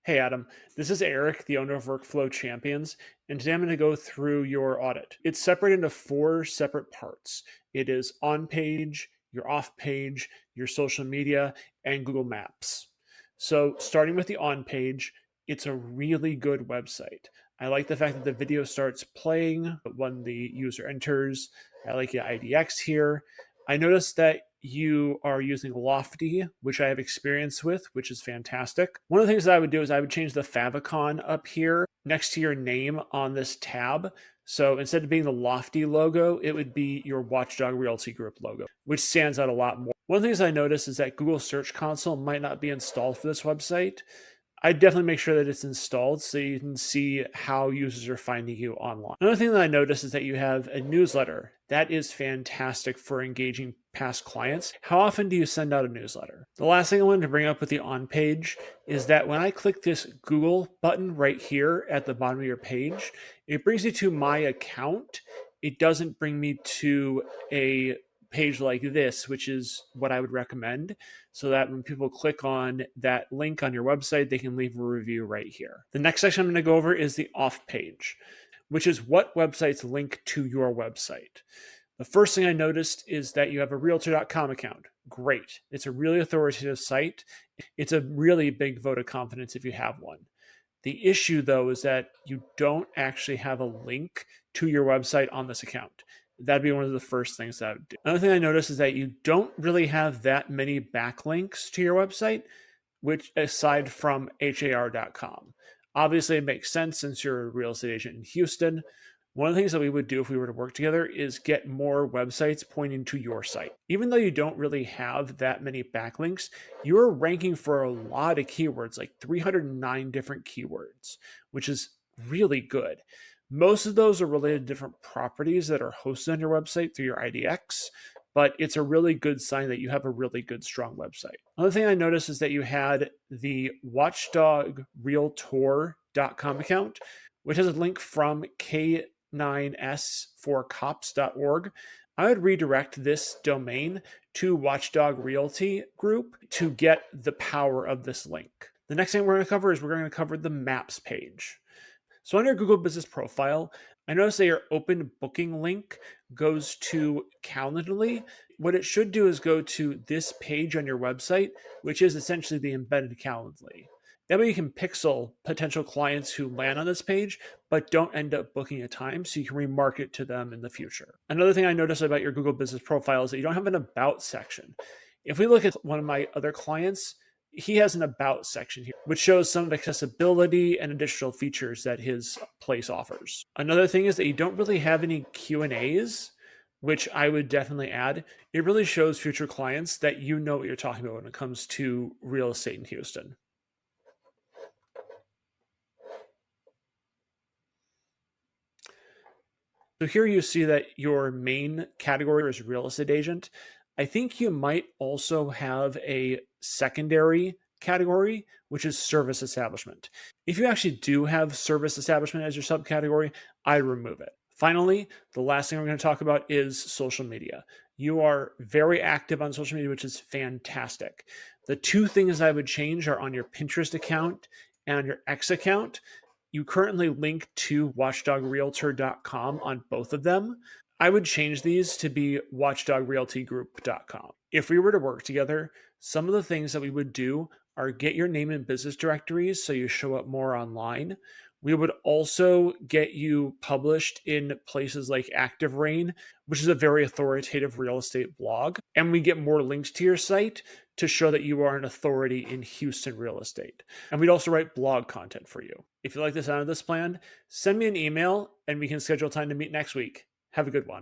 Hey Adam, this is Eric, the owner of Workflow Champions, and today I'm going to go through your audit. It's separated into four separate parts. It is on page, your off page, your social media, and Google Maps. So starting with the on page, it's a really good website. I like the fact that the video starts playing when the user enters. I like the IDX here. I noticed that you are using Lofty, which I have experience with, which is fantastic. One of the things that I would do is I would change the favicon up here next to your name on this tab. So instead of being the Lofty logo, it would be your Watchdog Realty Group logo, which stands out a lot more. One of the things I noticed is that Google Search Console might not be installed for this website. I definitely make sure that it's installed so you can see how users are finding you online. Another thing that I noticed is that you have a newsletter. That is fantastic for engaging past clients. How often do you send out a newsletter? The last thing I wanted to bring up with the on page is that when I click this Google button right here at the bottom of your page, it brings you to my account. It doesn't bring me to a page like this, which is what I would recommend, so that when people click on that link on your website, they can leave a review right here. The next section I'm going to go over is the off page, which is what websites link to your website. The first thing I noticed is that you have a realtor.com account. Great. It's a really authoritative site. It's a really big vote of confidence if you have one. The issue, though, is that you don't actually have a link to your website on this account. That'd be one of the first things that I would do. Another thing I noticed is that you don't really have that many backlinks to your website, which aside from har.com. Obviously, it makes sense since you're a real estate agent in Houston. One of the things that we would do if we were to work together is get more websites pointing to your site. Even though you don't really have that many backlinks, you're ranking for a lot of keywords, like 309 different keywords, which is really good. Most of those are related to different properties that are hosted on your website through your IDX, but it's a really good sign that you have a really good, strong website. Another thing I noticed is that you had the watchdogrealtor.com account, which has a link from K9S4cops.org. I would redirect this domain to Watchdog Realty Group to get the power of this link. The next thing we're going to cover is we're going to cover the maps page. So on your Google Business Profile, I noticed that your open booking link goes to Calendly. What it should do is go to this page on your website, which is essentially the embedded Calendly. That way you can pixel potential clients who land on this page, but don't end up booking a time, so you can remarket to them in the future. Another thing I noticed about your Google Business Profile is that you don't have an about section. If we look at one of my other clients, he has an about section here, which shows some accessibility and additional features that his place offers. Another thing is that you don't really have any Q&As, which I would definitely add. It really shows future clients that you know what you're talking about when it comes to real estate in Houston. So here you see that your main category is real estate agent. I think you might also have a secondary category, which is service establishment. If you actually do have service establishment as your subcategory, I remove it. Finally, the last thing we're going to talk about is social media. You are very active on social media, which is fantastic. The two things I would change are on your Pinterest account and on your X account. You currently link to watchdogrealtor.com on both of them. I would change these to be watchdogrealtygroup.com. If we were to work together, some of the things that we would do are get your name in business directories so you show up more online. We would also get you published in places like Active Rain, which is a very authoritative real estate blog. And we get more links to your site to show that you are an authority in Houston real estate. And we'd also write blog content for you. If you like the sound of this plan, send me an email and we can schedule time to meet next week. Have a good one.